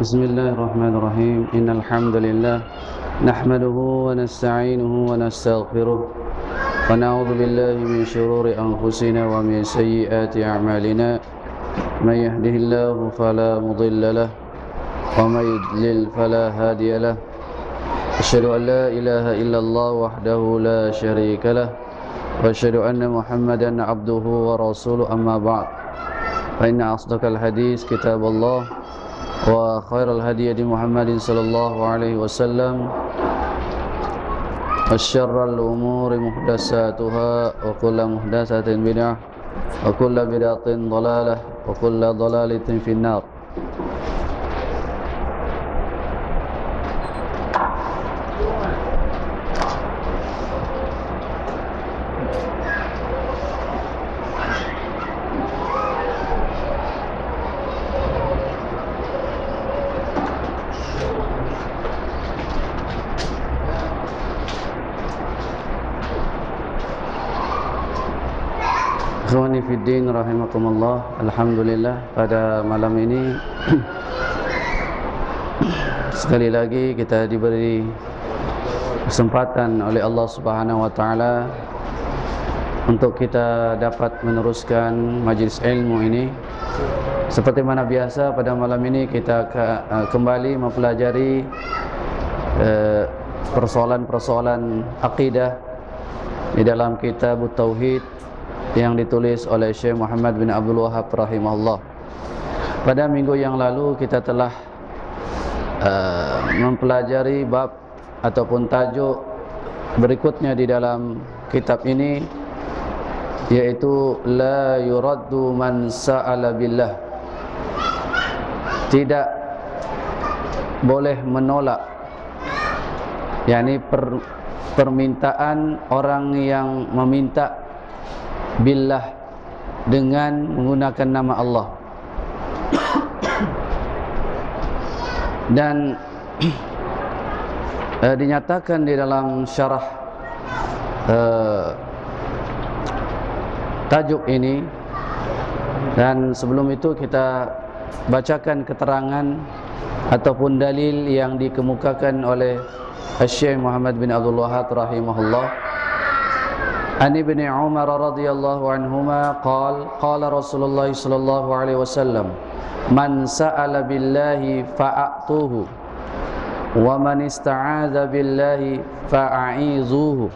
Bismillahirrahmanirrahim. Innal hamdalillah nahmaduhu wa nasta'inuhu wa nastaghfiruh wa na'udzu billahi min shururi anfusina wa min sayyiati a'malina. May yahdihillahu fala mudilla lahu wa may yudlil fala hadiya lahu. Asyhadu an la ilaha illallah wahdahu la syarika lahu wa asyhadu anna Muhammadan 'abduhu wa rasuluhu, amma ba'd. Fa inna asdaqal hadits kitabullah wa khairal hadi hadi Muhammadin sallallahu alaihi wasallam wa syarrul umuri muhdatsatuha wa kullu muhdatsatin bid'ah wa kullu bid'atin dhalalah wa kullu dhalalatin finnar. Ikhwani fiddin rahimakumullah. Alhamdulillah, pada malam ini sekali lagi kita diberi kesempatan oleh Allah Subhanahu wa taala untuk kita dapat meneruskan majlis ilmu ini. Seperti mana biasa, pada malam ini kita kembali mempelajari persoalan-persoalan akidah di dalam kitab Tauhid yang ditulis oleh Syekh Muhammad bin Abdul Wahhab rahimahullah. Pada minggu yang lalu kita telah mempelajari bab ataupun tajuk berikutnya di dalam kitab ini, yaitu la yuraddu man sa'ala billah. Tidak boleh menolak, yakni permintaan orang yang meminta billah dengan menggunakan nama Allah. Dan dinyatakan di dalam syarah tajuk ini, dan sebelum itu kita bacakan keterangan ataupun dalil yang dikemukakan oleh Syekh Muhammad bin Abdul Wahhab rahimahullah. An Ibni Umar radhiyallahu anhuma qala Rasulullah sallallahu alaihi wasallam, man sa'ala billahi fa'atuhu wa man ista'adza billahi fa'a'izuhu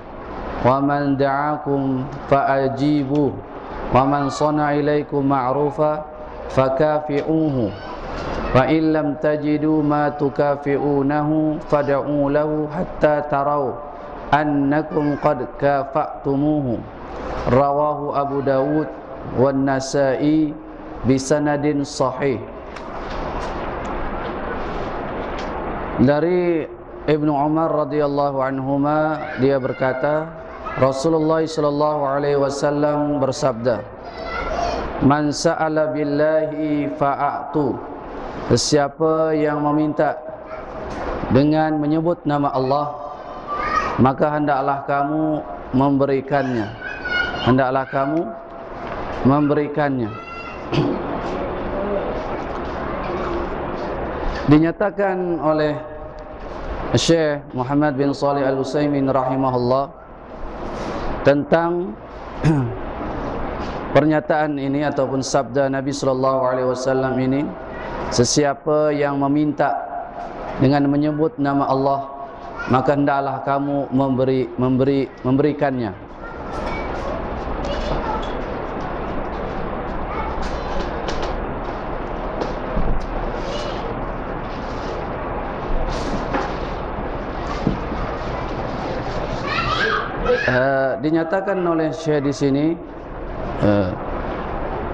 wa man da'akum fa'ajibuhu wa man sana'a ilaikum ma'rufa fakafi'uhu wa in lam tajidu ma tukafi'unahu fad'u lahu hatta tarau annakum qad kafa'tumuhu. Rawahu Abu Dawud wan Nasa'i bisanadin sahih. Dari Ibnu Umar radhiyallahu anhuma, dia berkata, Rasulullah sallallahu alaihi wasallam bersabda, man sa'ala billahi fa'atu. Siapa yang meminta dengan menyebut nama Allah, maka hendaklah kamu memberikannya. Hendaklah kamu memberikannya. Dinyatakan oleh Syekh Muhammad bin Shalih Al-Utsaimin rahimahullah tentang pernyataan ini ataupun sabda Nabi sallallahu alaihi wasallam ini, sesiapa yang meminta dengan menyebut nama Allah, maka hendaklah kamu memberikannya. Dinyatakan oleh Syekh di sini,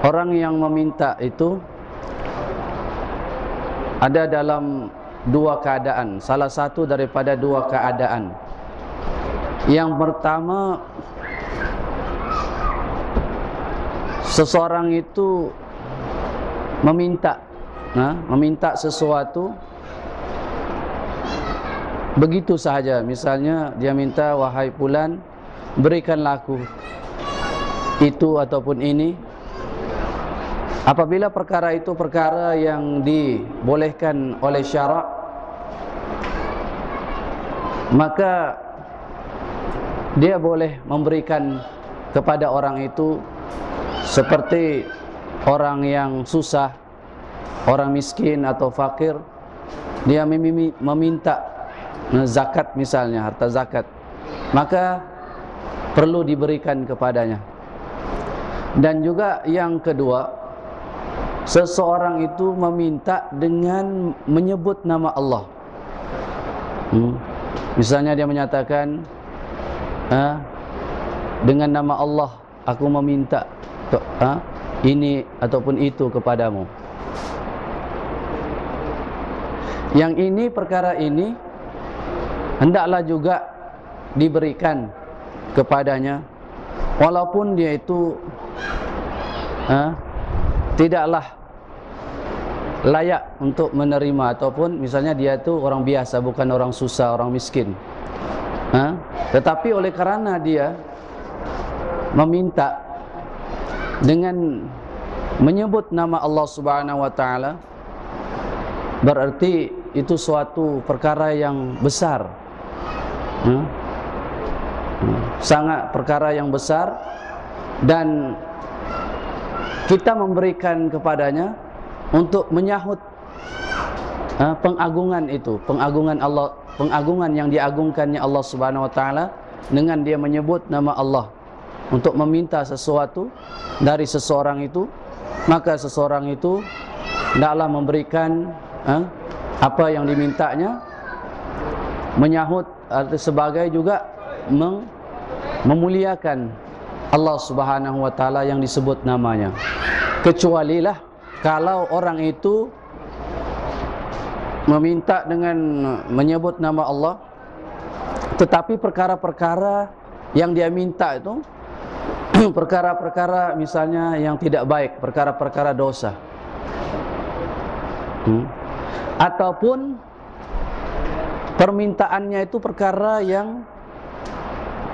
orang yang meminta itu ada dalam dua keadaan, salah satu daripada dua keadaan. Yang pertama, seseorang itu meminta sesuatu begitu sahaja. Misalnya dia minta, wahai fulan, berikanlah aku itu ataupun ini, Apabila perkara itu perkara yang dibolehkan oleh syarak, maka dia boleh memberikan kepada orang itu, seperti orang yang susah, orang miskin atau fakir, dia meminta zakat misalnya, harta zakat, maka perlu diberikan kepadanya. Dan juga yang kedua, seseorang itu meminta dengan menyebut nama Allah. Misalnya dia menyatakan, dengan nama Allah aku meminta ini ataupun itu kepadamu. Yang ini, perkara ini hendaklah juga diberikan kepadanya, walaupun dia itu tidaklah layak untuk menerima, ataupun misalnya dia itu orang biasa, bukan orang susah, orang miskin. Tetapi oleh kerana dia meminta dengan menyebut nama Allah Subhanahu wa taala, berarti itu suatu perkara yang besar, sangat perkara yang besar, dan kita memberikan kepadanya untuk menyahut pengagungan itu, pengagungan Allah, pengagungan yang diagungkannya Allah Subhanahu wa taala, dengan dia menyebut nama Allah untuk meminta sesuatu dari seseorang itu, maka seseorang itu hendaklah memberikan apa yang dimintanya, menyahut sebagai juga memuliakan Allah Subhanahu wa taala yang disebut namanya. Kecualilah kalau orang itu meminta dengan menyebut nama Allah, tetapi perkara-perkara yang dia minta itu perkara-perkara misalnya yang tidak baik, perkara-perkara dosa, ataupun permintaannya itu perkara yang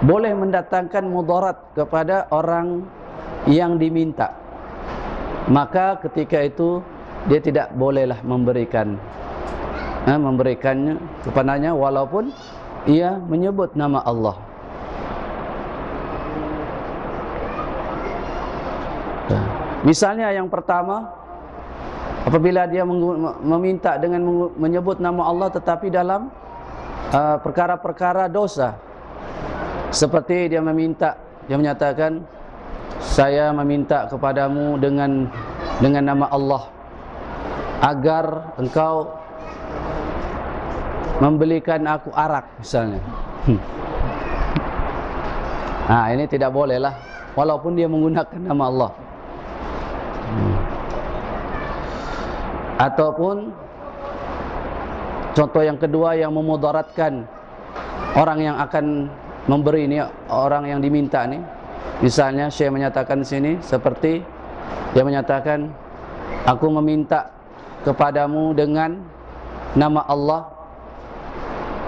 boleh mendatangkan mudarat kepada orang yang diminta, maka ketika itu dia tidak bolehlah memberikannya kepadanya walaupun ia menyebut nama Allah. Misalnya yang pertama, apabila dia meminta dengan menyebut nama Allah tetapi dalam perkara-perkara dosa, seperti dia menyatakan, saya meminta kepadamu dengan nama Allah agar engkau membelikan aku arak misalnya. Ini tidak bolehlah walaupun dia menggunakan nama Allah. Ataupun contoh yang kedua yang memudaratkan orang yang akan memberi ini, orang yang diminta ini. Misalnya Syekh menyatakan di sini, seperti dia menyatakan, aku meminta kepadamu dengan nama Allah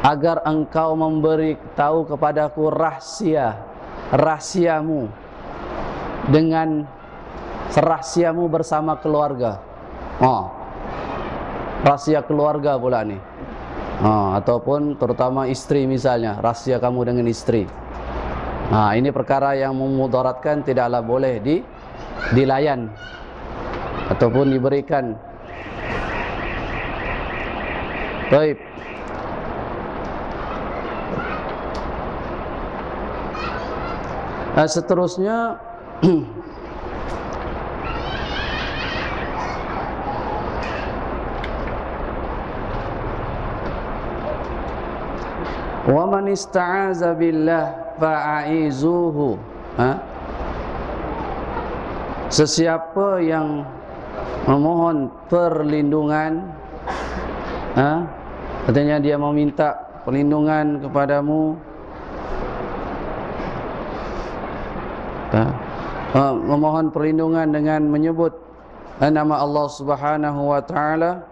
agar engkau memberi tahu kepadaku rahasiamu dengan rahasiamu bersama keluarga. Rahasia keluarga pula ni. Ataupun terutama istri misalnya, rahasia kamu dengan istri. Ini perkara yang memudaratkan, tidaklah boleh dilayan ataupun diberikan. Baik. Seterusnya wa man ista'aza billah fa'izuhu. Sesiapa yang memohon perlindungan, artinya dia meminta perlindungan kepadamu, memohon perlindungan dengan menyebut nama Allah Subhanahu wa taala,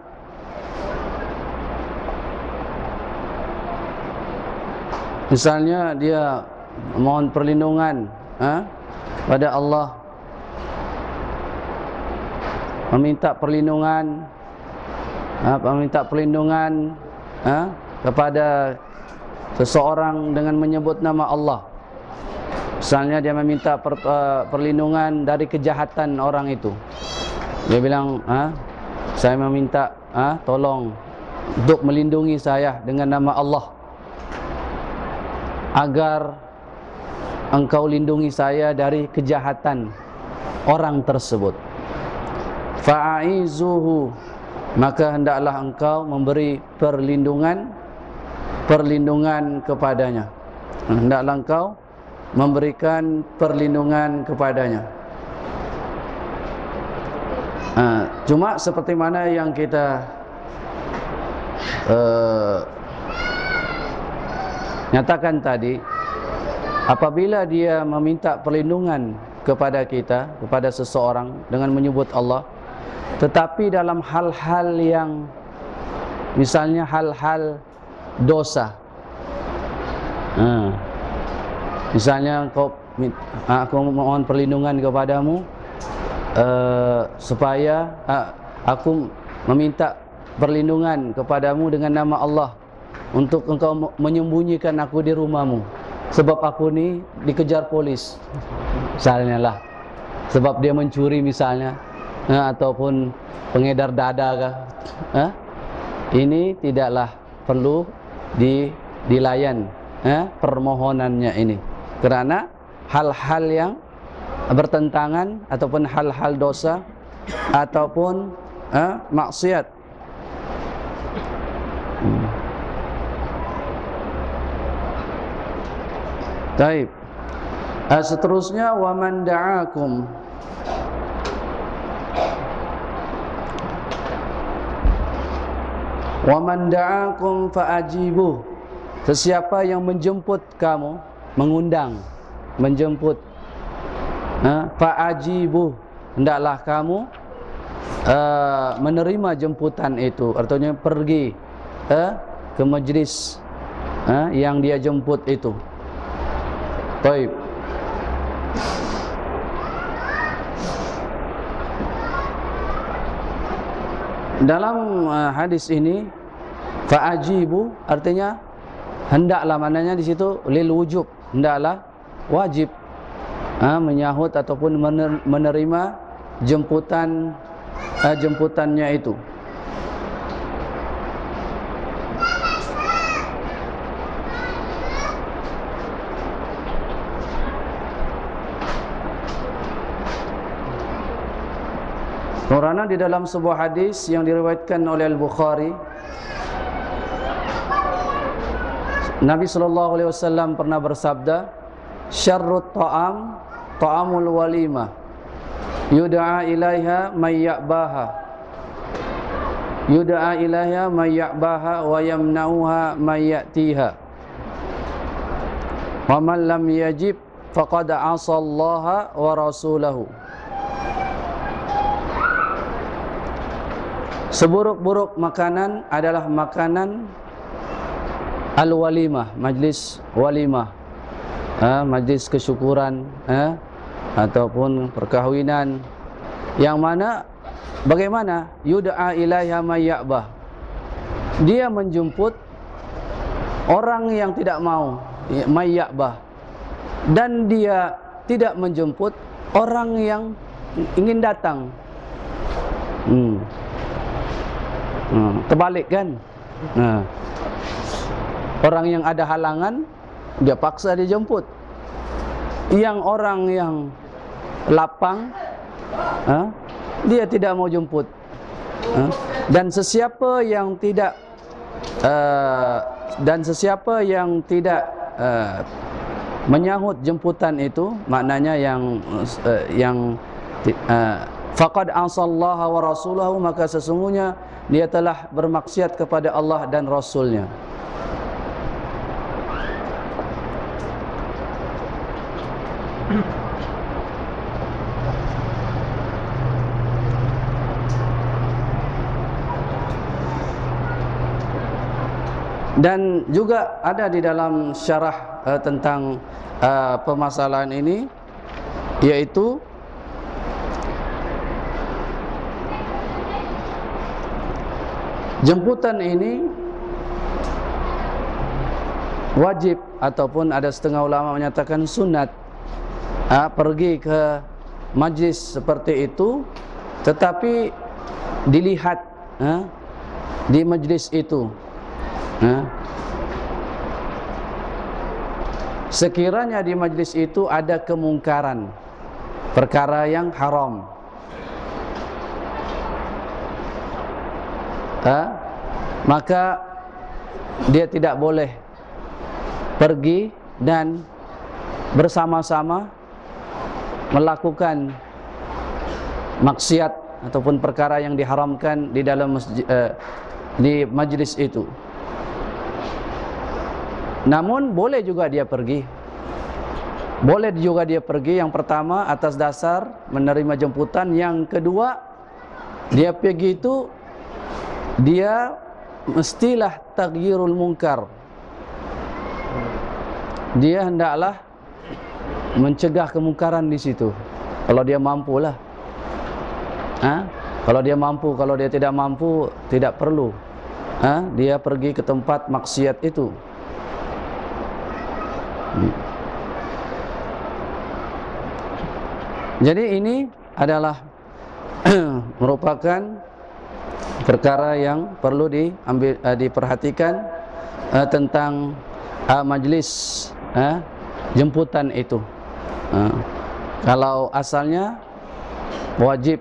misalnya dia mohon perlindungan pada Allah meminta perlindungan kepada seseorang dengan menyebut nama Allah. Misalnya dia meminta perlindungan dari kejahatan orang itu. Dia bilang, saya meminta tolong untuk melindungi saya dengan nama Allah, agar engkau lindungi saya dari kejahatan orang tersebut. Fa'aizuhu, maka hendaklah engkau memberi perlindungan kepadanya. Hendaklah engkau memberikan perlindungan kepadanya. Cuma seperti mana yang kita nyatakan tadi, apabila dia meminta perlindungan kepada kita, kepada seseorang dengan menyebut Allah, tetapi dalam hal-hal yang misalnya hal-hal dosa, misalnya aku mohon perlindungan kepadamu supaya aku meminta perlindungan kepadamu dengan nama Allah untuk engkau menyembunyikan aku di rumahmu, sebab aku ni dikejar polis misalnya lah, sebab dia mencuri misalnya, ataupun pengedar dada kah, ini tidaklah perlu dilayan permohonannya ini, kerana hal-hal yang bertentangan ataupun hal-hal dosa ataupun maksiat. Baik. Seterusnya, wa man da'akum, wa man da'akum fa'ajibuh, sesiapa yang menjemput kamu, mengundang, menjemput, fa'ajibuh, hendaklah kamu menerima jemputan itu, artinya pergi ke majlis yang dia jemput itu. Baik. Dalam hadis ini, fa'ajibu artinya hendaklah, maknanya di situ lil wujub, hendaklah wajib menyahut ataupun menerima jemputannya itu. Karena di dalam sebuah hadis yang diriwayatkan oleh Al-Bukhari, Nabi SAW pernah bersabda, syarrut ta'am ta'amul walimah, yud'a ilaiha may ya'baha, yud'a ilaiha may ya'baha wa yamna'uha may ya'tiha, wa man lam yajib faqad 'asallaha wa rasulahu. Seburuk-buruk makanan adalah makanan al-walimah, majlis walimah, majlis kesyukuran, ataupun perkahwinan, yang mana bagaimana yud'a ilaiha may ya'bah, dia menjemput orang yang tidak mau, may ya'bah, dan dia tidak menjemput orang yang ingin datang. Terbalik kan? Orang yang ada halangan, dia paksa dia jemput. Yang orang yang lapang, dia tidak mau jemput. Dan sesiapa yang tidak menyahut jemputan itu, maknanya yang faqad asallaha wa rasulahu, maka sesungguhnya dia telah bermaksiat kepada Allah dan Rasulnya. Dan juga ada di dalam syarah tentang permasalahan ini, yaitu Jemputan ini wajib, ataupun ada setengah ulama menyatakan sunat, pergi ke majlis seperti itu, tetapi dilihat di majlis itu, sekiranya di majlis itu ada kemungkaran, perkara yang haram, maka dia tidak boleh pergi dan bersama-sama melakukan maksiat ataupun perkara yang diharamkan di dalam di majlis itu. Namun boleh juga dia pergi. Boleh juga dia pergi, yang pertama atas dasar menerima jemputan, yang kedua dia pergi itu dia mestilah taghyirul munkar. Dia hendaklah mencegah kemungkaran di situ. Kalau dia mampulah. Kalau dia mampu, kalau dia tidak mampu, tidak perlu dia pergi ke tempat maksiat itu. Jadi ini adalah merupakan perkara yang perlu diperhatikan tentang majlis jemputan itu. Kalau asalnya wajib,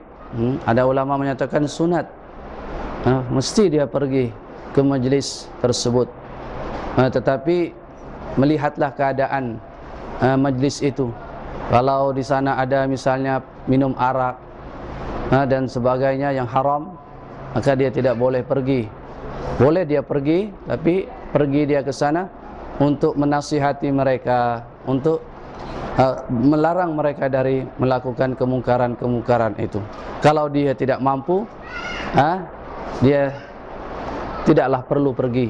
ada ulama menyatakan sunat, mesti dia pergi ke majlis tersebut, tetapi melihatlah keadaan majlis itu. Kalau di sana ada misalnya minum arak dan sebagainya yang haram, maka dia tidak boleh pergi. Boleh dia pergi, tapi pergi dia ke sana untuk menasihati mereka, untuk melarang mereka dari melakukan kemungkaran-kemungkaran itu. Kalau dia tidak mampu, dia tidaklah perlu pergi.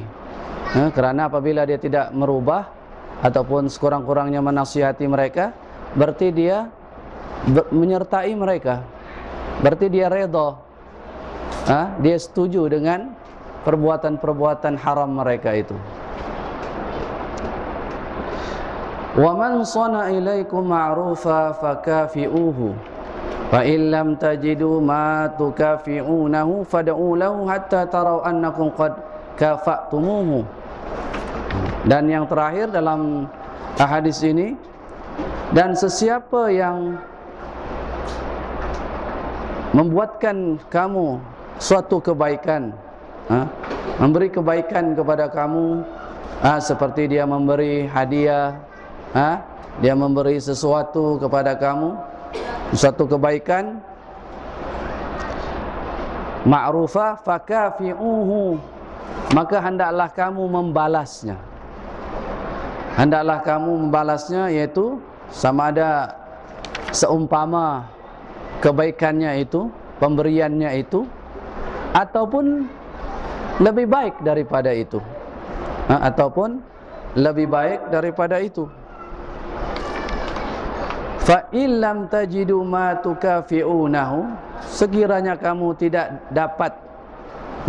Kerana apabila dia tidak merubah ataupun sekurang-kurangnya menasihati mereka, berarti dia menyertai mereka, berarti dia redha, dia setuju dengan perbuatan-perbuatan haram mereka itu. Wa man sana ilaikum ma'rufa fakafi'uhu fa in lam tajidu ma tukafi'unahu fad'u lahu hatta tarau annakum qad kafa'tumuhu. Dan yang terakhir dalam hadis ini, dan sesiapa yang membuatkan kamu suatu kebaikan, memberi kebaikan kepada kamu, seperti dia memberi hadiah, dia memberi sesuatu kepada kamu, suatu kebaikan, ma'rufa fakafi'uhu, maka hendaklah kamu membalasnya. Hendaklah kamu membalasnya, yaitu sama ada seumpama kebaikannya itu, pemberiannya itu, ataupun lebih baik daripada itu, ataupun lebih baik daripada itu. Fa illam tajidu ma tukafi'unahu, sekiranya kamu tidak dapat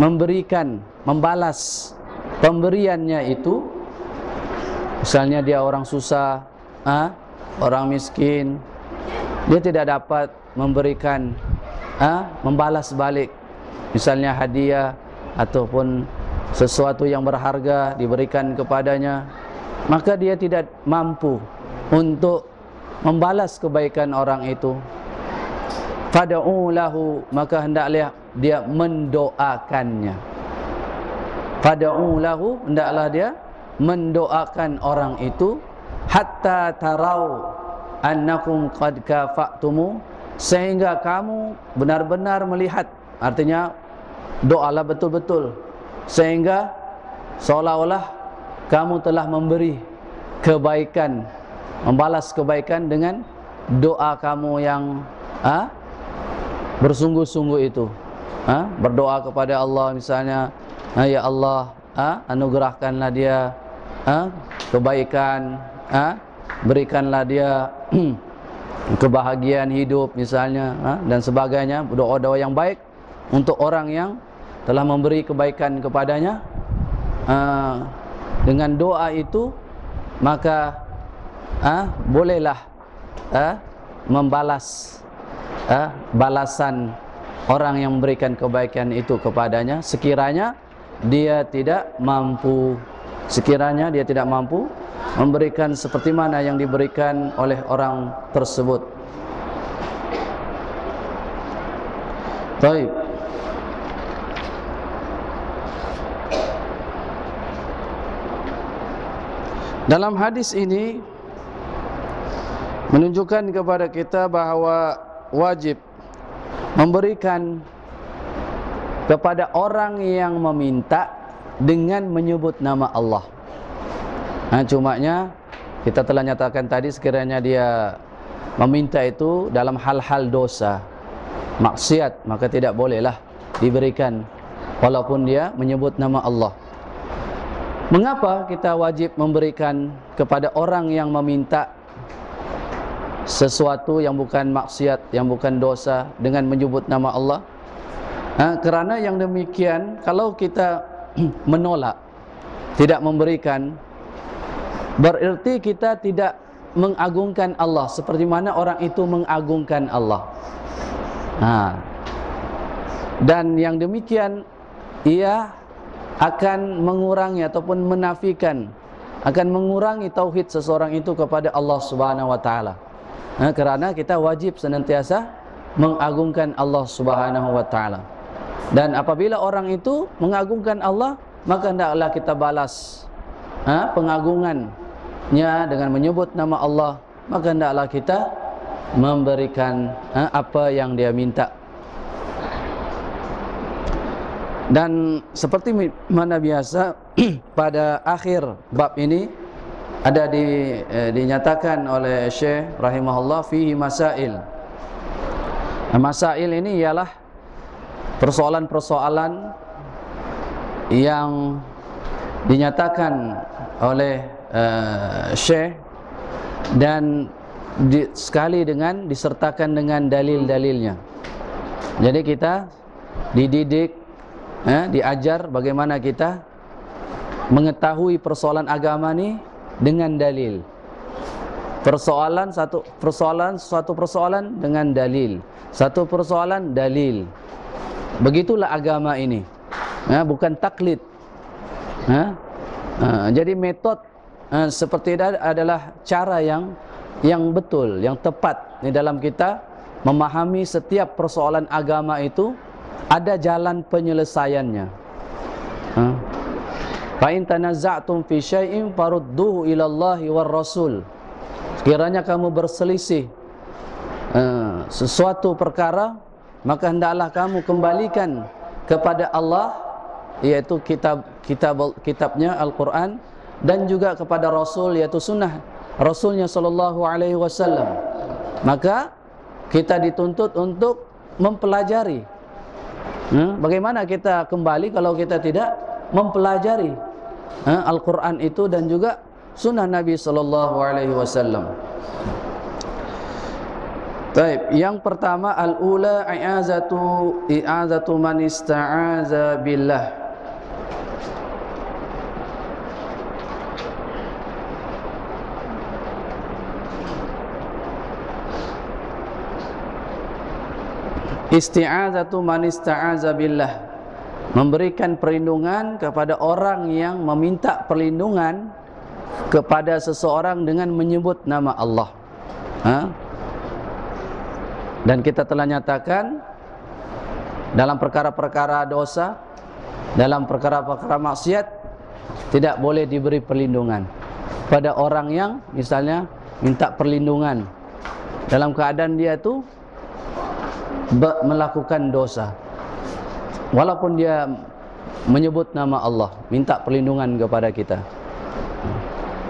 memberikan, membalas pemberiannya itu, misalnya dia orang susah, orang miskin, dia tidak dapat memberikan, membalas balik, misalnya hadiah ataupun sesuatu yang berharga diberikan kepadanya, maka dia tidak mampu untuk membalas kebaikan orang itu. Fad'u lahu, maka hendaklah dia mendoakannya. Fad'u lahu, hendaklah dia mendoakan orang itu, hatta tarau annakum qad kafa'tumu, sehingga kamu benar-benar melihat, artinya doalah betul-betul, sehingga seolah-olah kamu telah memberi kebaikan, membalas kebaikan dengan doa kamu yang bersungguh-sungguh itu. Berdoa kepada Allah misalnya, ya Allah, anugerahkanlah dia kebaikan, berikanlah dia kebahagiaan hidup misalnya, dan sebagainya, doa-doa yang baik untuk orang yang telah memberi kebaikan kepadanya, dengan doa itu maka bolehlah membalas balasan orang yang memberikan kebaikan itu kepadanya sekiranya dia tidak mampu memberikan seperti mana yang diberikan oleh orang tersebut. Baik. Dalam hadis ini menunjukkan kepada kita bahawa wajib memberikan kepada orang yang meminta dengan menyebut nama Allah. Cumanya kita telah nyatakan tadi sekiranya dia meminta itu dalam hal-hal dosa, maksiat, maka tidak bolehlah diberikan walaupun dia menyebut nama Allah. Mengapa kita wajib memberikan kepada orang yang meminta sesuatu yang bukan maksiat, yang bukan dosa dengan menyebut nama Allah? Kerana yang demikian, kalau kita menolak, tidak memberikan, bererti kita tidak mengagungkan Allah seperti mana orang itu mengagungkan Allah. Dan yang demikian ia akan mengurangi ataupun menafikan, akan mengurangi tauhid seseorang itu kepada Allah Subhanahu wa taala. Kerana kita wajib senantiasa mengagungkan Allah Subhanahu wa taala. Dan apabila orang itu mengagungkan Allah, maka hendaklah kita balas pengagungannya dengan menyebut nama Allah, maka hendaklah kita memberikan apa yang dia minta. Dan seperti mana biasa pada akhir bab ini ada dinyatakan oleh Syekh rahimahullah fihi masail. Masail ini ialah persoalan-persoalan yang dinyatakan oleh Syekh dan sekali dengan disertakan dengan dalil-dalilnya. Jadi kita dididik, diajar bagaimana kita mengetahui persoalan agama ni dengan dalil. Satu persoalan dengan dalil. Satu persoalan dalil. Begitulah agama ini. Bukan taklid. Jadi metod seperti itu adalah cara yang betul, yang tepat di dalam kita memahami setiap persoalan agama itu ada jalan penyelesaiannya. Fa in tanazza'tum fi syai'in farudduhu ila Allahi war Rasul. Sekiranya kamu berselisih sesuatu perkara, maka hendaklah kamu kembalikan kepada Allah, yaitu kitabnya Al-Quran, dan juga kepada Rasul, yaitu sunnah Rasulnya sallallahu alaihi wasallam. Maka kita dituntut untuk mempelajari. Bagaimana kita kembali kalau kita tidak mempelajari Al-Quran itu dan juga sunnah Nabi sallallahu alaihi wasallam. Baik, yang pertama al-ula i'azatu man ista'aza billah. Isti'azatu man ista'aza billah, memberikan perlindungan kepada orang yang meminta perlindungan kepada seseorang dengan menyebut nama Allah. Dan kita telah nyatakan dalam perkara-perkara dosa, dalam perkara-perkara maksiat, tidak boleh diberi perlindungan pada orang yang misalnya minta perlindungan dalam keadaan dia itu melakukan dosa, walaupun dia menyebut nama Allah, minta perlindungan kepada kita.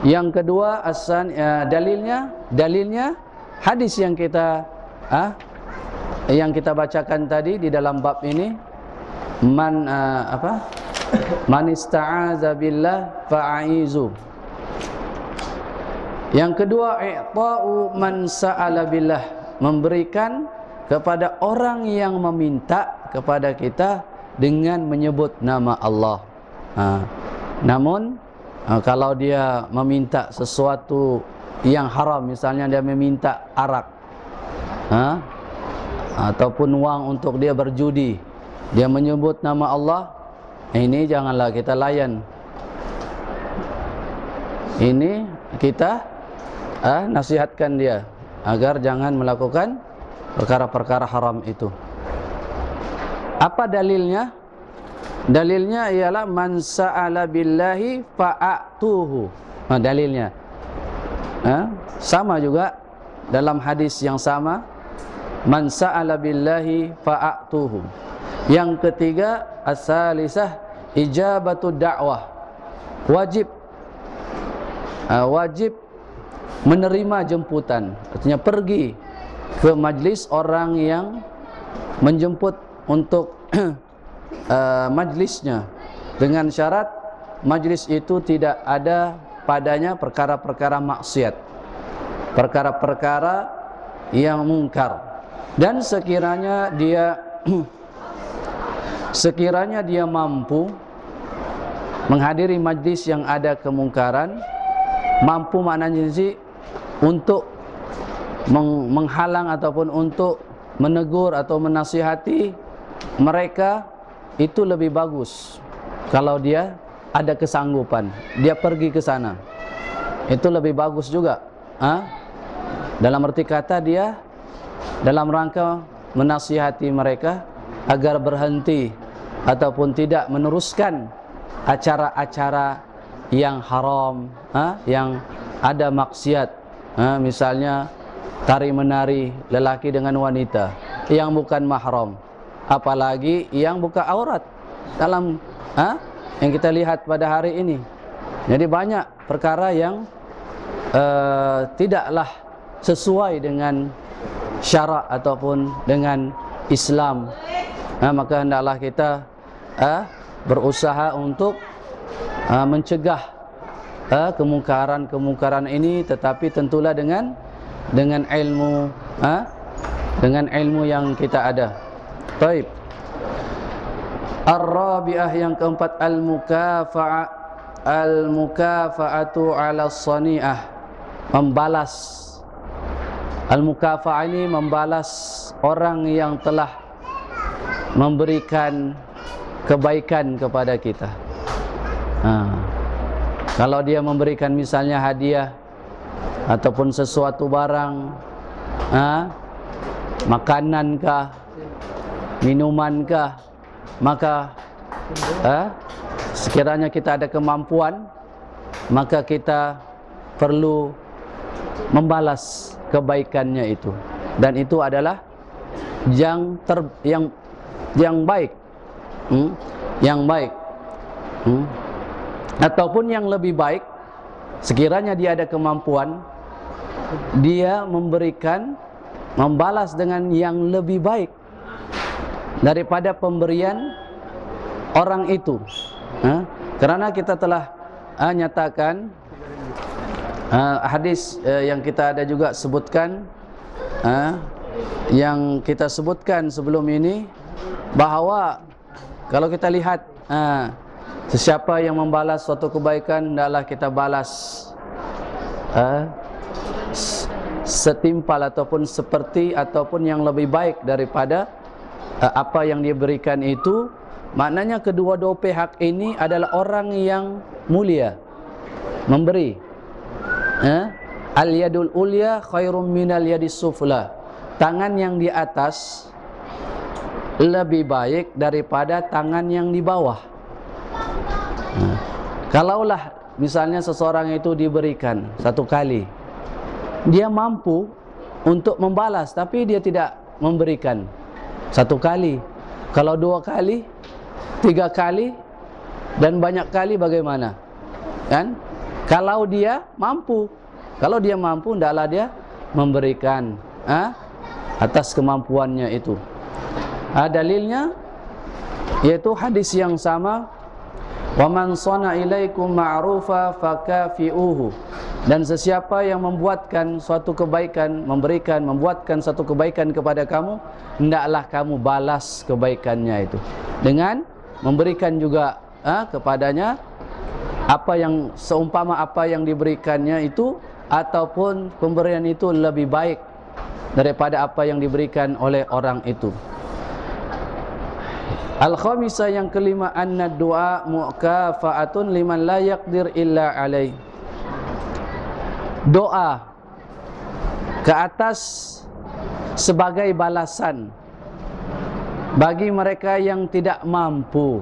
Yang kedua, dalilnya hadis yang kita bacakan tadi di dalam bab ini, man ista'aza billah fa'izu. Yang kedua, i'ta'u man sa'ala billah, memberikan kepada orang yang meminta kepada kita dengan menyebut nama Allah. Namun kalau dia meminta sesuatu yang haram, misalnya dia meminta arak, ataupun uang untuk dia berjudi, dia menyebut nama Allah, ini janganlah kita layan. Ini kita nasihatkan dia agar jangan melakukan perkara-perkara haram itu. Apa dalilnya? Dalilnya ialah man sa'ala billahi fa'atuhu. Dalilnya sama juga dalam hadis yang sama, man sa'ala billahi fa'atuhu. Yang ketiga, as-salisah ijabatu da'wah. Wajib menerima jemputan, artinya pergi ke majlis orang yang menjemput untuk majlisnya, dengan syarat majlis itu tidak ada padanya perkara-perkara maksiat, perkara-perkara yang mungkar. Dan sekiranya dia mampu menghadiri majlis yang ada kemungkaran, mampu maknanya sih untuk menghalang ataupun untuk menegur atau menasihati mereka, itu lebih bagus kalau dia ada kesanggupan, dia pergi ke sana. Itu lebih bagus juga. Dalam arti kata dia dalam rangka menasihati mereka agar berhenti ataupun tidak meneruskan acara-acara yang haram, yang ada maksiat, misalnya tari menari lelaki dengan wanita yang bukan mahram, apalagi yang buka aurat dalam yang kita lihat pada hari ini. Jadi banyak perkara yang tidaklah sesuai dengan syarak ataupun dengan Islam. Maka hendaklah kita berusaha untuk mencegah kemungkaran-kemungkaran ini, tetapi tentulah dengan ilmu, dengan ilmu yang kita ada. Baik. Ar-rabi'ah, yang keempat, al-mukafa'atu 'ala as-sani'ah, membalas. Al-mukafa'ah ini membalas orang yang telah memberikan kebaikan kepada kita. Kalau dia memberikan misalnya hadiah ataupun sesuatu barang, makanankah, minumankah, maka sekiranya kita ada kemampuan, maka kita perlu membalas kebaikannya itu, dan itu adalah yang baik, yang baik, ataupun yang lebih baik. Sekiranya dia ada kemampuan, dia membalas dengan yang lebih baik daripada pemberian orang itu. Kerana kita telah nyatakan hadis yang kita ada juga sebutkan, yang kita sebutkan sebelum ini, bahawa kalau kita lihat sesiapa yang membalas suatu kebaikan, hendaklah kita balas setimpal ataupun seperti ataupun yang lebih baik daripada apa yang dia berikan itu. Maknanya kedua-dua pihak ini adalah orang yang mulia, memberi. Al-yadul ulya khairum minal yadis sufla. Tangan yang di atas lebih baik daripada tangan yang di bawah. Kalaulah misalnya seseorang itu diberikan satu kali, dia mampu untuk membalas, tapi dia tidak memberikan satu kali. Kalau 2 kali, 3 kali, dan banyak kali, bagaimana? Kan? Kalau dia mampu, hendaklah dia memberikan atas kemampuannya itu. Dalilnya yaitu hadis yang sama, wa man sana ilaikum ma'rufa fakafi'uhu. Dan sesiapa yang membuatkan suatu kebaikan, membuatkan satu kebaikan kepada kamu, hendaklah kamu balas kebaikannya itu dengan memberikan juga kepadanya apa yang seumpama apa yang diberikannya itu, ataupun pemberian itu lebih baik daripada apa yang diberikan oleh orang itu. Al-khamisah, yang kelima, anna du'a mukafaatun liman la yaqdir illa alaih. Doa ke atas sebagai balasan bagi mereka yang tidak mampu.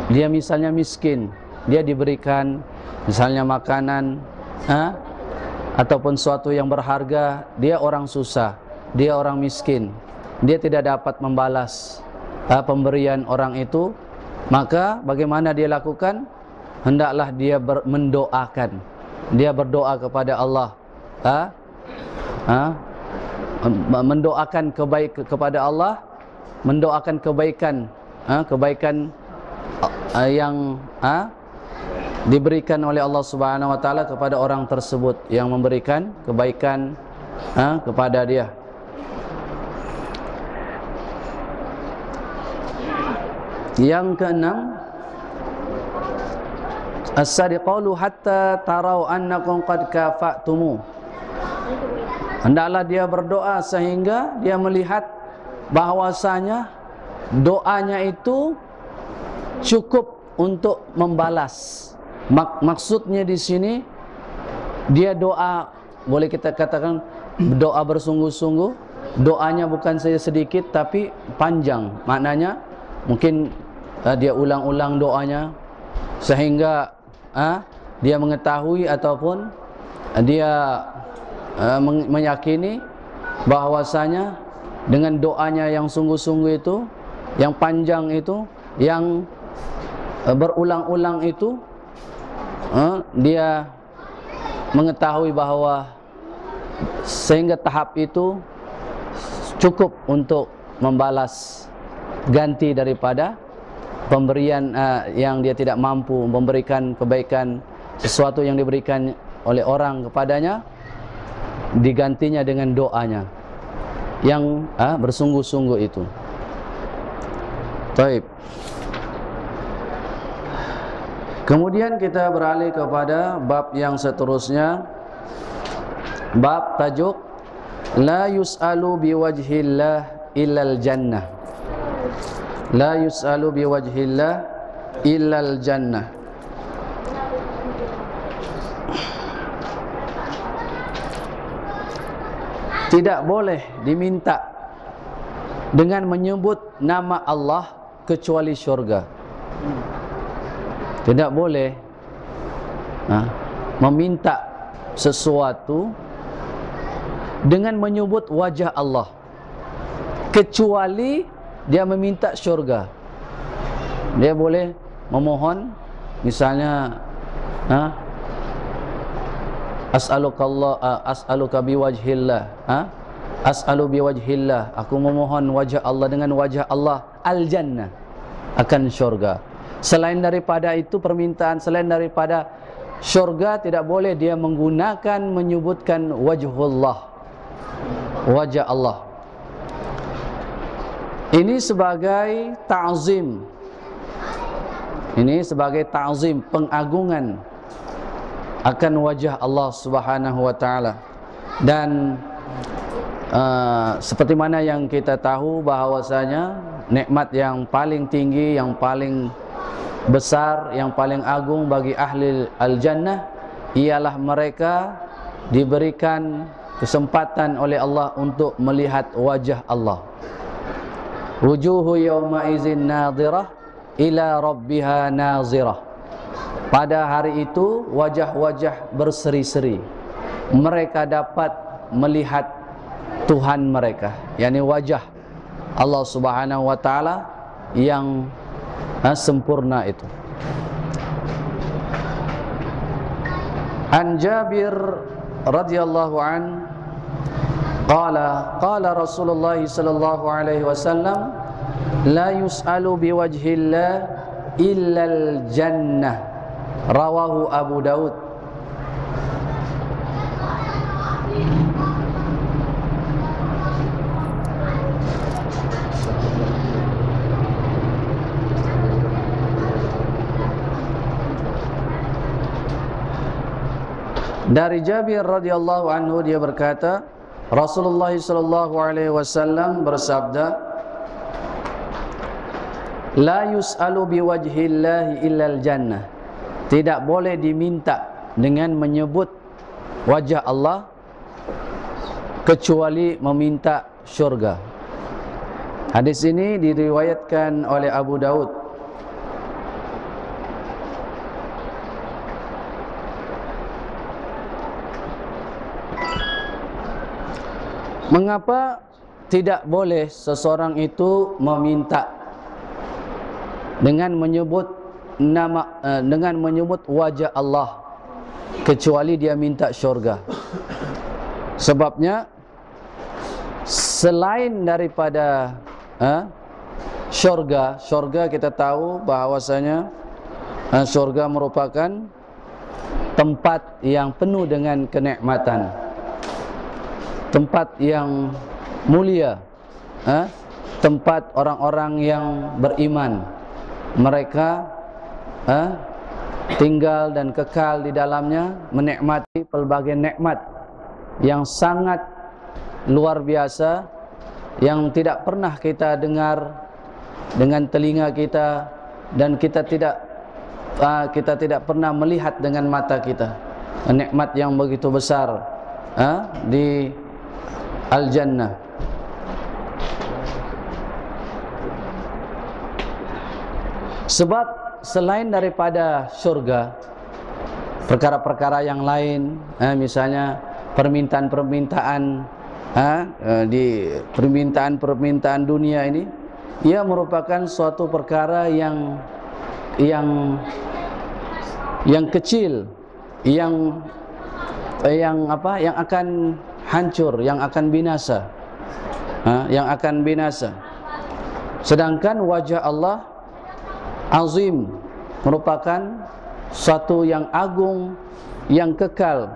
Dia misalnya miskin, dia diberikan misalnya makanan, ataupun sesuatu yang berharga. Dia orang susah, dia orang miskin, dia tidak dapat membalas pemberian orang itu. Maka bagaimana dia lakukan? Hendaklah dia mendoakan. Dia berdoa kepada Allah, mendoakan kepada Allah, mendoakan kebaikan, kebaikan yang diberikan oleh Allah Subhanahu wa taala kepada orang tersebut yang memberikan kebaikan kepada dia. Yang keenam, as-sadiqalu hatta tarau annakum qad kafa'tumu. Hendaklah dia berdoa sehingga dia melihat bahwasanya doanya itu cukup untuk membalas. Maksudnya di sini dia doa, boleh kita katakan doa bersungguh-sungguh. Doanya bukan saja sedikit tapi panjang. Maknanya mungkin dia ulang-ulang doanya sehingga dia mengetahui ataupun dia meyakini bahwasanya dengan doanya yang sungguh-sungguh itu, yang panjang itu, yang berulang-ulang itu, dia mengetahui bahwa sehingga tahap itu cukup untuk membalas ganti daripada pemberian yang dia tidak mampu memberikan kebaikan, sesuatu yang diberikan oleh orang kepadanya, digantinya dengan doanya yang bersungguh-sungguh itu. Baik. Kemudian kita beralih kepada bab yang seterusnya. Bab tajuk la yus'alu biwajhillah illal jannah. La yus'alu biwajhillah illal jannah. Tidak boleh diminta dengan menyebut nama Allah kecuali syurga. Tidak boleh meminta sesuatu dengan menyebut wajah Allah kecuali dia meminta syurga. Dia boleh memohon misalnya as'aluka biwajhillah, as'alu biwajhillah, aku memohon wajah Allah, dengan wajah Allah al-jannah, akan syurga. Selain daripada itu, permintaan selain daripada syurga tidak boleh dia menggunakan menyebutkan wajhullah, wajah Allah. Ini sebagai ta'zim. Ini sebagai ta'zim, pengagungan akan wajah Allah Subhanahu wa taala. Dan seperti mana yang kita tahu bahwasanya nikmat yang paling tinggi, yang paling besar, yang paling agung bagi ahli al-jannah ialah mereka diberikan kesempatan oleh Allah untuk melihat wajah Allah. Wujuhu yawma izin nadhirah ila rabbiha nazirah. Pada hari itu wajah-wajah berseri-seri. Mereka dapat melihat Tuhan mereka, yakni wajah Allah Subhanahu wa taala yang sempurna itu. An Jabir radhiyallahu an qala Rasulullah sallallahu alaihi wasallam la yus'alu biwajhillah illal jannah, rawahu Abu Daud Dari Jabir radhiyallahu anhu, dia berkata, Rasulullah sallallahu alaihi wasallam bersabda, la yus'alu biwajhillahi illal jannah. Tidak boleh diminta dengan menyebut wajah Allah kecuali meminta syurga. Hadis ini diriwayatkan oleh Abu Daud. Mengapa tidak boleh seseorang itu meminta dengan menyebut nama, dengan menyebut wajah Allah kecuali dia minta syurga? Sebabnya selain daripada syurga kita tahu bahwasanya syurga merupakan tempat yang penuh dengan kenikmatan, tempat yang mulia, tempat orang-orang yang beriman. Mereka tinggal dan kekal di dalamnya, menikmati pelbagai nikmat yang sangat luar biasa, yang tidak pernah kita dengar dengan telinga kita, dan kita tidak pernah melihat dengan mata kita. Nikmat yang begitu besar di Al-Jannah. Sebab selain daripada syurga, perkara-perkara yang lain, misalnya permintaan-permintaan di permintaan-permintaan dunia ini, ia merupakan suatu perkara yang kecil, yang akan hancur, yang akan binasa, Sedangkan wajah Allah azim, merupakan suatu yang agung, yang kekal.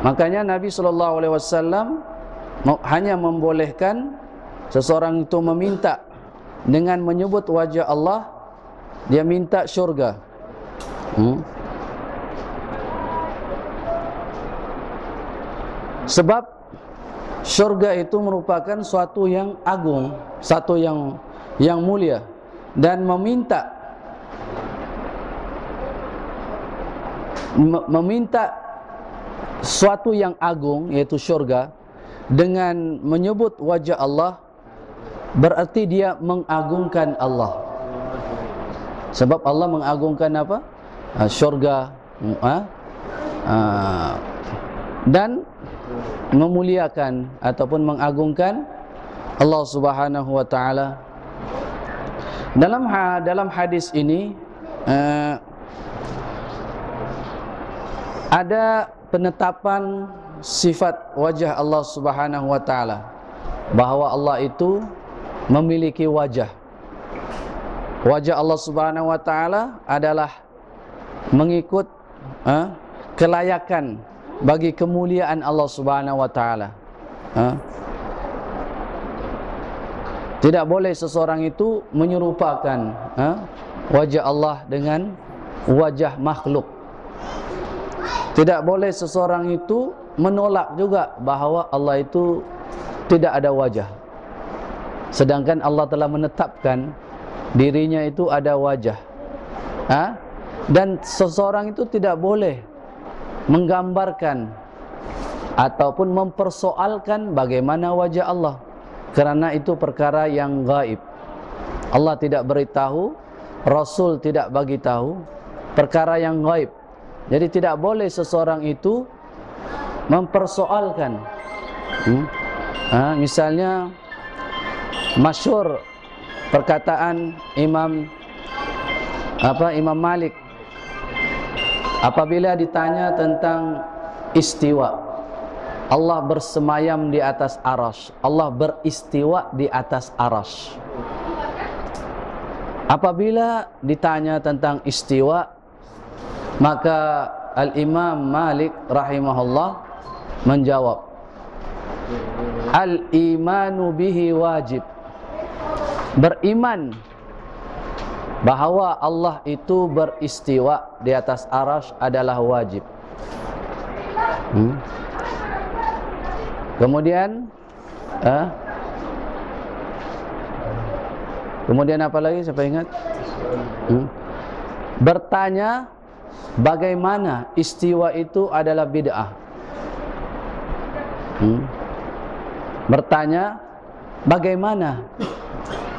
Makanya Nabi SAW hanya membolehkan seseorang itu meminta dengan menyebut wajah Allah, dia minta syurga. Sebab syurga itu merupakan suatu yang agung, satu yang mulia, dan meminta suatu yang agung, yaitu syurga, dengan menyebut wajah Allah, berarti dia mengagungkan Allah. Sebab Allah mengagungkan apa? Syurga, dan memuliakan ataupun mengagungkan Allah Subhanahu wa taala. Dalam hadis ini ada penetapan sifat wajah Allah Subhanahu wa taala, bahwa Allah itu memiliki wajah. Wajah Allah Subhanahu wa taala adalah mengikut kelayakan bagi kemuliaan Allah Subhanahu wa taala. Tidak boleh seseorang itu menyerupakan wajah Allah dengan wajah makhluk. Tidak boleh seseorang itu menolak juga bahawa Allah itu tidak ada wajah, sedangkan Allah telah menetapkan dirinya itu ada wajah. Dan seseorang itu tidak boleh menggambarkan ataupun mempersoalkan bagaimana wajah Allah, kerana itu perkara yang gaib. Allah tidak beritahu, Rasul tidak bagi tahu, perkara yang gaib. Jadi tidak boleh seseorang itu mempersoalkan. Misalnya masyhur perkataan Imam Malik apabila ditanya tentang istiwa, Allah bersemayam di atas arasy, Allah beristiwa di atas arasy. Apabila ditanya tentang istiwa, maka Al-Imam Malik rahimahullah menjawab, al-imanu bihi wajib. Beriman bahawa Allah itu beristiwa di atas arasy adalah wajib. Kemudian kemudian apa lagi, siapa ingat? Bertanya bagaimana istiwa itu adalah bid'ah. Bertanya bagaimana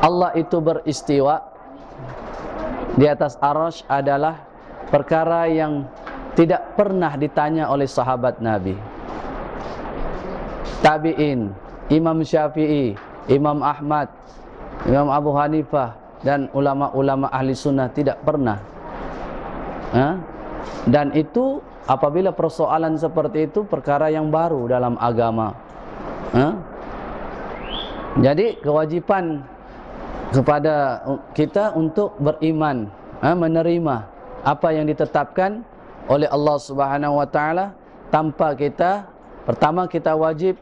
Allah itu beristiwa di atas arasy adalah perkara yang tidak pernah ditanya oleh sahabat Nabi, tabi'in, Imam Syafi'i, Imam Ahmad, Imam Abu Hanifah, dan ulama-ulama ahli sunnah tidak pernah. Dan itu apabila persoalan seperti itu perkara yang baru dalam agama. Jadi kewajiban kepada kita untuk beriman, menerima apa yang ditetapkan oleh Allah Subhanahu wa taala, tanpa kita, pertama kita wajib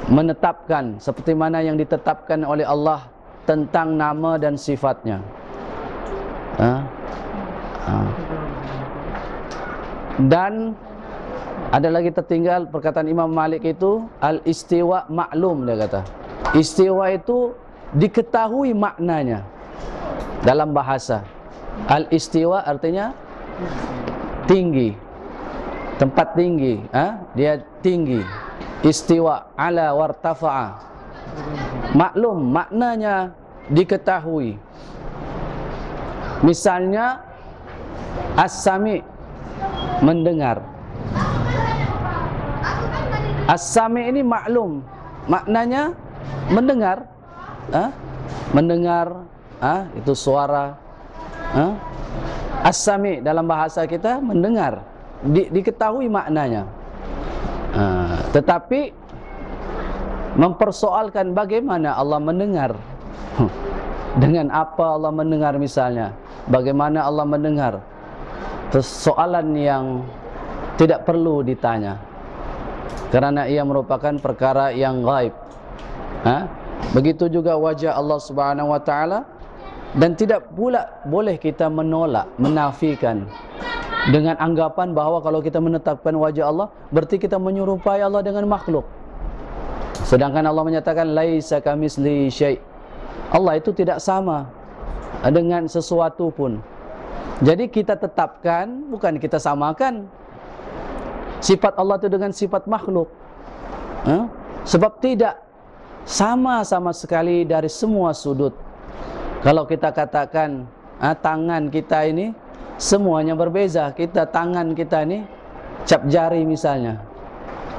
menetapkan seperti mana yang ditetapkan oleh Allah tentang nama dan sifatnya. Dan ada lagi tertinggal perkataan Imam Malik itu, al-istiwa maklum, dia kata. Istiwa itu diketahui maknanya dalam bahasa. Al-istiwa artinya tinggi, tempat tinggi, dia tinggi. Istiwa ala wartafa'a, maklum, maknanya diketahui. Misalnya as-sami, mendengar. As-sami ini maklum, maknanya mendengar. Mendengar, itu suara. As-sami dalam bahasa kita mendengar, diketahui maknanya. Tetapi mempersoalkan bagaimana Allah mendengar. Dengan apa Allah mendengar misalnya? Bagaimana Allah mendengar? Soalan yang tidak perlu ditanya, karena ia merupakan perkara yang gaib. Begitu juga wajah Allah Subhanahu wa taala, dan tidak pula boleh kita menolak, menafikan dengan anggapan bahawa kalau kita menetapkan wajah Allah berarti kita menyerupai Allah dengan makhluk. Sedangkan Allah menyatakan laisa kamitsli syai'. Allah itu tidak sama dengan sesuatu pun. Jadi kita tetapkan, bukan kita samakan sifat Allah itu dengan sifat makhluk. Sebab tidak sama sekali dari semua sudut. Kalau kita katakan tangan kita ini semuanya berbeza, tangan kita ini cap jari misalnya.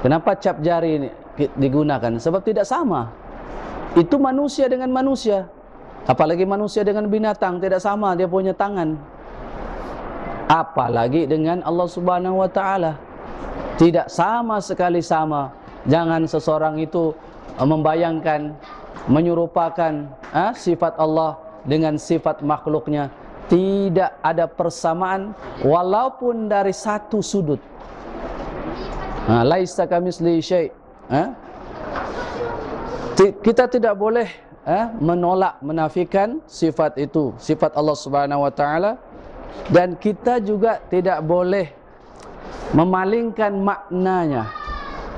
Kenapa cap jari ini digunakan? Sebab tidak sama. Itu manusia dengan manusia. Apalagi manusia dengan binatang, tidak sama dia punya tangan. Apalagi dengan Allah Subhanahu wa taala, tidak sama sekali sama. Jangan seseorang itu membayangkan, menyerupakan sifat Allah dengan sifat makhluknya. Tidak ada persamaan walaupun dari satu sudut. Laisa kamitsli syai'. Kita tidak boleh menolak, menafikan sifat itu, sifat Allah Subhanahu wa taala. Dan kita juga tidak boleh memalingkan maknanya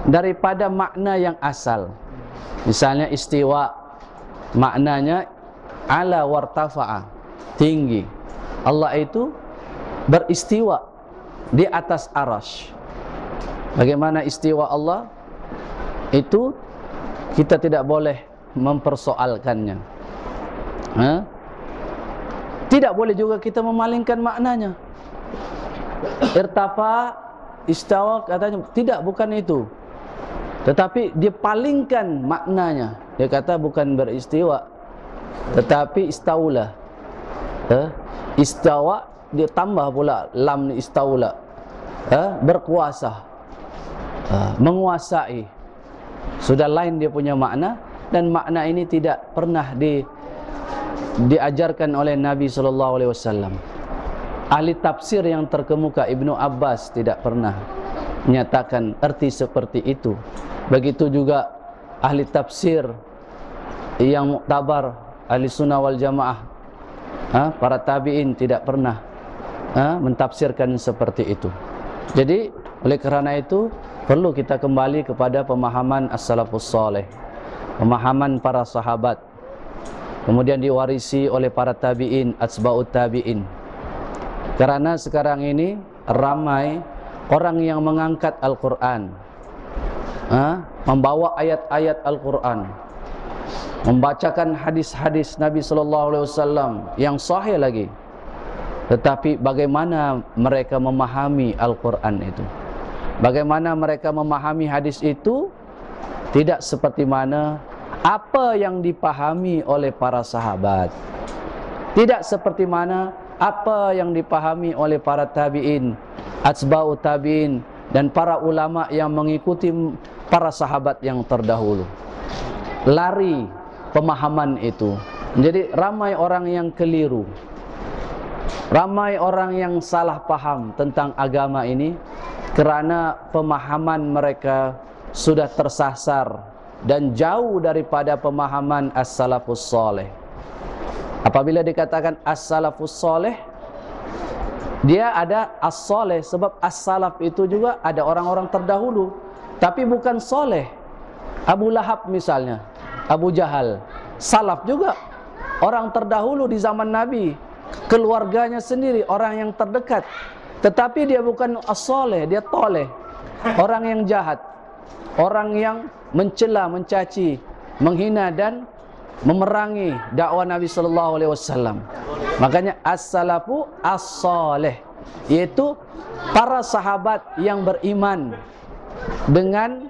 daripada makna yang asal. Misalnya istiwa, maknanya ala wartafa'a, tinggi. Allah itu beristiwa di atas arasy. Bagaimana istiwa Allah itu kita tidak boleh mempersoalkannya. Tidak boleh juga kita memalingkan maknanya. Irtafa, istawa, katanya tidak, bukan itu. Tetapi dia palingkan maknanya. Dia kata bukan beristiwa, tetapi istaula. Istawa dia tambah pula lam ni, istaula. Berkuasa, menguasai. Sudah lain dia punya makna, dan makna ini tidak pernah diajarkan oleh Nabi SAW. Ahli tafsir yang terkemuka Ibnu Abbas tidak pernah. menyatakan arti seperti itu. Begitu juga ahli tafsir yang muktabar, ahli sunnah wal jamaah, para tabi'in tidak pernah mentafsirkan seperti itu. Jadi oleh kerana itu perlu kita kembali kepada pemahaman as-salafus saleh, pemahaman para sahabat, kemudian diwarisi oleh para tabi'in, atba'ut tabi'in. Karena sekarang ini ramai orang yang mengangkat Al-Quran, membawa ayat-ayat Al-Quran, membacakan hadis-hadis Nabi SAW yang sahih lagi. Tetapi bagaimana mereka memahami Al-Quran itu? Bagaimana mereka memahami hadis itu? Tidak seperti mana apa yang dipahami oleh para sahabat. Tidak seperti mana apa yang dipahami oleh para tabi'in, atba'ut tabi'in, dan para ulama yang mengikuti para sahabat yang terdahulu. Lari pemahaman itu. Jadi ramai orang yang keliru, ramai orang yang salah paham tentang agama ini kerana pemahaman mereka sudah tersasar dan jauh daripada pemahaman as-salafus saleh. Apabila dikatakan as-salafus saleh, dia ada as-saleh, sebab as-salaf itu juga ada orang-orang terdahulu, tapi bukan soleh. Abu Lahab misalnya, Abu Jahal, salaf juga, orang terdahulu di zaman Nabi, keluarganya sendiri, orang yang terdekat. Tetapi dia bukan as-saleh, dia toleh, orang yang jahat, orang yang mencela, mencaci, menghina dan memerangi dakwah Nabi sallallahu alaihi wasallam. Makanya as-salafu as-saleh, yaitu para sahabat yang beriman dengan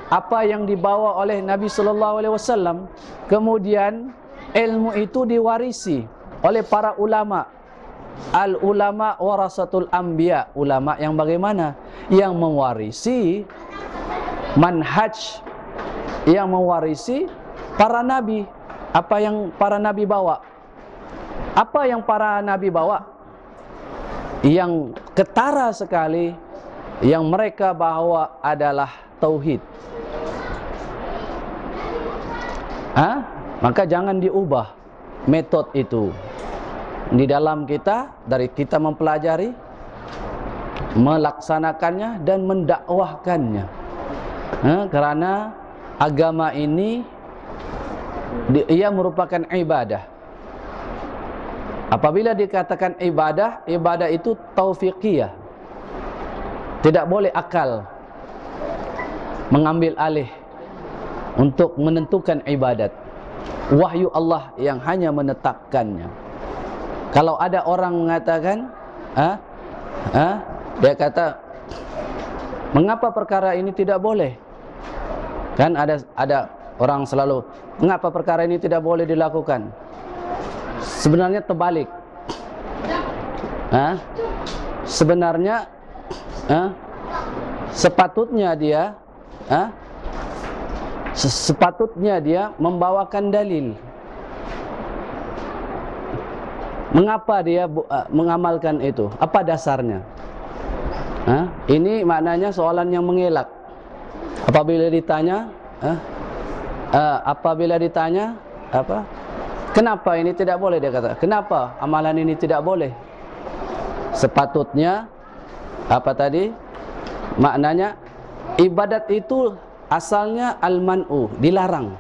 apa yang dibawa oleh Nabi sallallahu alaihi wasallam. Kemudian ilmu itu diwarisi oleh para ulama. Al-ulama warasatul anbiya, ulama yang bagaimana? Yang mewarisi manhaj, yang mewarisi para nabi. Apa yang para nabi bawa? Apa yang para nabi bawa? Yang ketara sekali yang mereka bawa adalah tauhid. Maka jangan diubah metode itu. Di dalam kita, dari kita mempelajari, melaksanakannya dan mendakwahkannya. Karena agama ini ia merupakan ibadah. Apabila dikatakan ibadah, ibadah itu taufiqiyah. Tidak boleh akal mengambil alih untuk menentukan ibadat. Wahyu Allah yang hanya menetapkannya. Kalau ada orang mengatakan, dia kata, mengapa perkara ini tidak boleh? Kan ada orang selalu, mengapa perkara ini tidak boleh dilakukan? Sebenarnya terbalik. Sebenarnya sepatutnya dia membawakan dalil. Mengapa dia mengamalkan itu? Apa dasarnya? Ini maknanya soalan yang mengelak. Apabila ditanya, apa? Kenapa ini tidak boleh, dia kata. Kenapa amalan ini tidak boleh? Sepatutnya apa tadi? Maknanya ibadat itu asalnya al-man'u, dilarang.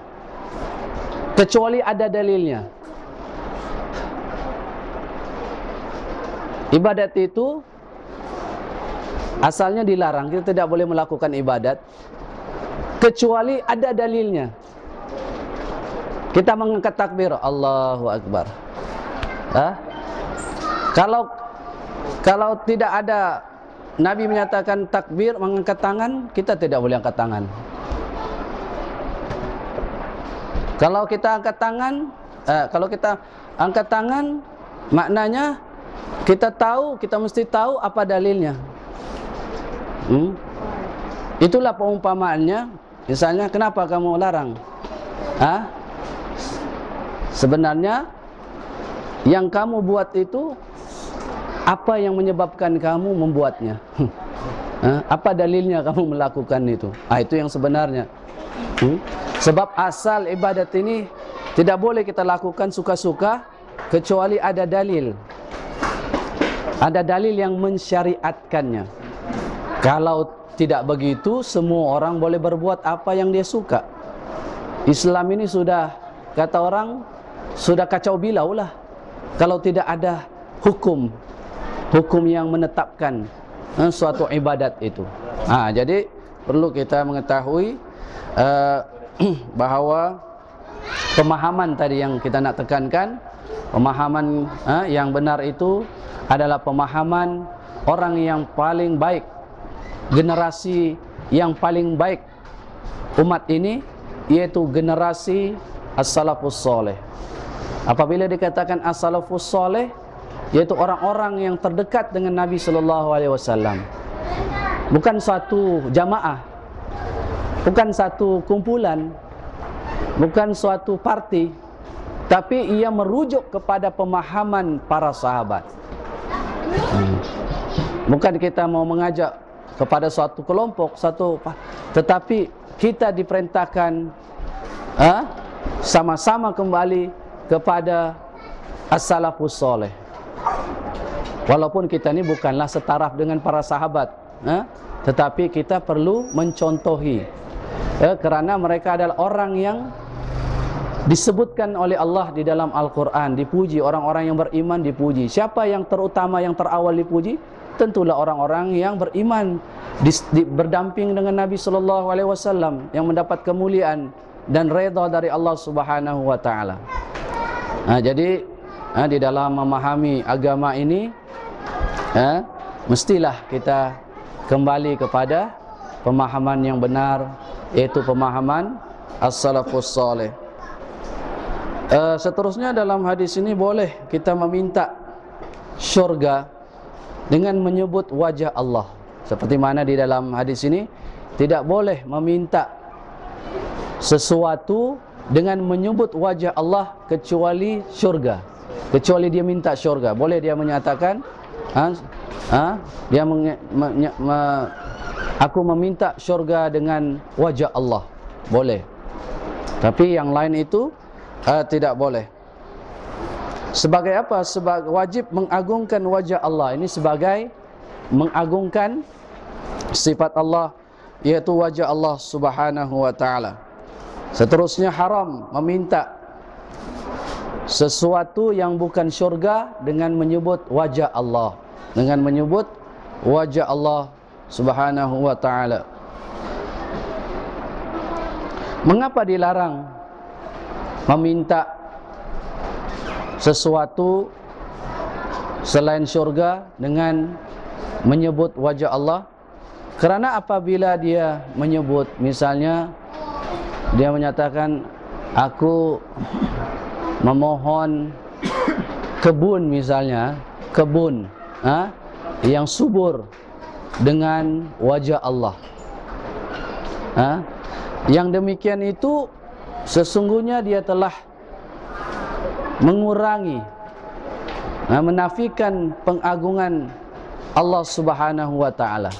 Kecuali ada dalilnya. Ibadat itu asalnya dilarang, kita tidak boleh melakukan ibadat kecuali ada dalilnya. Kita mengangkat takbir, Allahu Akbar. Kalau tidak ada Nabi menyatakan takbir, mengangkat tangan, kita tidak boleh angkat tangan. Kalau kita angkat tangan, maknanya kita mesti tahu apa dalilnya. Itulah peumpamaannya. Misalnya, kenapa kamu larang? Sebenarnya yang kamu buat itu, apa yang menyebabkan kamu membuatnya? Apa dalilnya kamu melakukan itu? Itu yang sebenarnya. Sebab asal ibadat ini tidak boleh kita lakukan suka-suka kecuali ada dalil. Ada dalil yang mensyariatkannya. Kalau tidak begitu, semua orang boleh berbuat apa yang dia suka. Islam ini sudah, kata orang, sudah kacau bilau lah kalau tidak ada hukum yang menetapkan suatu ibadat itu. Jadi perlu kita mengetahui bahawa pemahaman tadi yang kita nak tekankan, pemahaman yang benar itu adalah pemahaman orang yang paling baik, generasi yang paling baik umat ini, yaitu generasi as-salafus soleh. Apabila dikatakan as-salafus soleh, yaitu orang-orang yang terdekat dengan Nabi SAW. Bukan suatu jamaah, bukan satu kumpulan, bukan suatu parti, tapi ia merujuk kepada pemahaman para sahabat. Bukan kita mau mengajak kepada suatu kelompok, tetapi kita diperintahkan sama-sama kembali kepada as-salafus soleh. Walaupun kita ini bukanlah setaraf dengan para sahabat, tetapi kita perlu mencontohi, kerana mereka adalah orang yang disebutkan oleh Allah di dalam Al-Quran, dipuji. Orang-orang yang beriman dipuji. Siapa yang terutama, yang terawal dipuji? Tentulah orang-orang yang beriman, berdamping dengan Nabi SAW, yang mendapat kemuliaan dan redha dari Allah Subhanahu wa taala. Jadi di dalam memahami agama ini, mestilah kita kembali kepada pemahaman yang benar, yaitu pemahaman as-salafus saleh. Seterusnya dalam hadis ini boleh kita meminta syurga dengan menyebut wajah Allah. Seperti mana di dalam hadis ini, tidak boleh meminta sesuatu dengan menyebut wajah Allah kecuali syurga. Kecuali dia minta syurga. Boleh dia menyatakan, aku meminta syurga dengan wajah Allah. Boleh. Tapi yang lain itu tidak boleh. Sebagai apa? Sebagai wajib mengagungkan wajah Allah. Ini sebagai mengagungkan sifat Allah, yaitu wajah Allah Subhanahu wa taala. Seterusnya haram meminta sesuatu yang bukan syurga dengan menyebut wajah Allah, dengan menyebut wajah Allah Subhanahu wa taala. Mengapa dilarang meminta sesuatu selain syurga dengan menyebut wajah Allah? Kerana apabila dia menyebut, misalnya dia menyatakan, aku memohon kebun, misalnya kebun yang subur dengan wajah Allah, yang demikian itu sesungguhnya dia telah mengurangi, menafikan pengagungan Allah Subhanahu wa taala.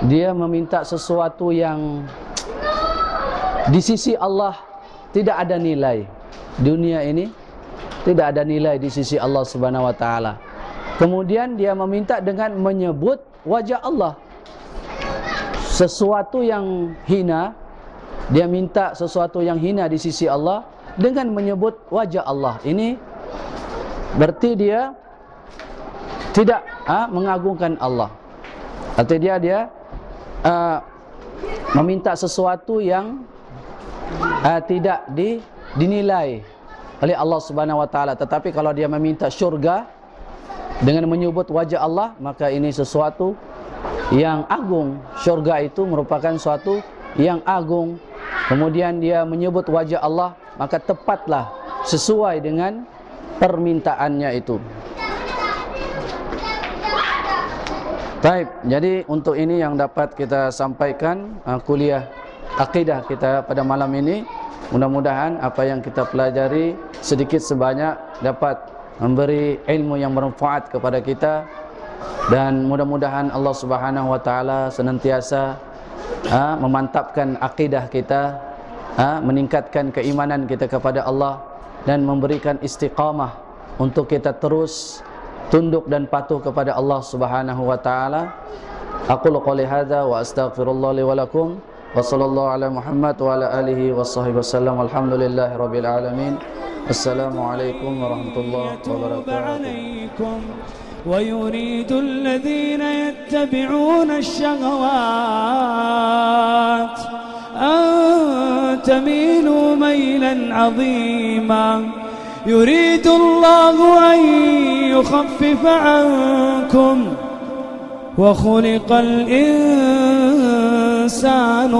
Dia meminta sesuatu yang di sisi Allah tidak ada nilai. Dunia ini tidak ada nilai di sisi Allah Subhanahu wa taala. Kemudian dia meminta dengan menyebut wajah Allah. Sesuatu yang hina, dia minta sesuatu yang hina di sisi Allah dengan menyebut wajah Allah. Ini berarti dia tidak mengagungkan Allah. Artinya dia meminta sesuatu yang tidak dinilai oleh Allah Subhanahu wa taala. Tetapi kalau dia meminta syurga dengan menyebut wajah Allah, maka ini sesuatu yang agung. Syurga itu merupakan suatu yang agung. Kemudian dia menyebut wajah Allah, maka tepatlah sesuai dengan permintaannya itu. Baik, jadi untuk ini yang dapat kita sampaikan kuliah akidah kita pada malam ini. Mudah-mudahan apa yang kita pelajari sedikit sebanyak dapat memberi ilmu yang bermanfaat kepada kita. Dan mudah-mudahan Allah Subhanahu wa taala senantiasa memantapkan akidah kita, meningkatkan keimanan kita kepada Allah, dan memberikan istiqamah untuk kita terus tunduk dan patuh kepada Allah Subhanahu wa taala. Aqulu qouli hadza wa astaghfirullah li wa lakum wa sallallahu ala Muhammad wa ala alihi washabbihi wasallam. Alhamdulillahirabbil alamin. Assalamualaikum warahmatullahi wabarakatuh. ويريد الذين يتبعون الشهوات أن تميلوا ميلا عظيما يريد الله أن يخفف عنكم وخلق الإنسان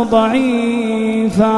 ضعيفا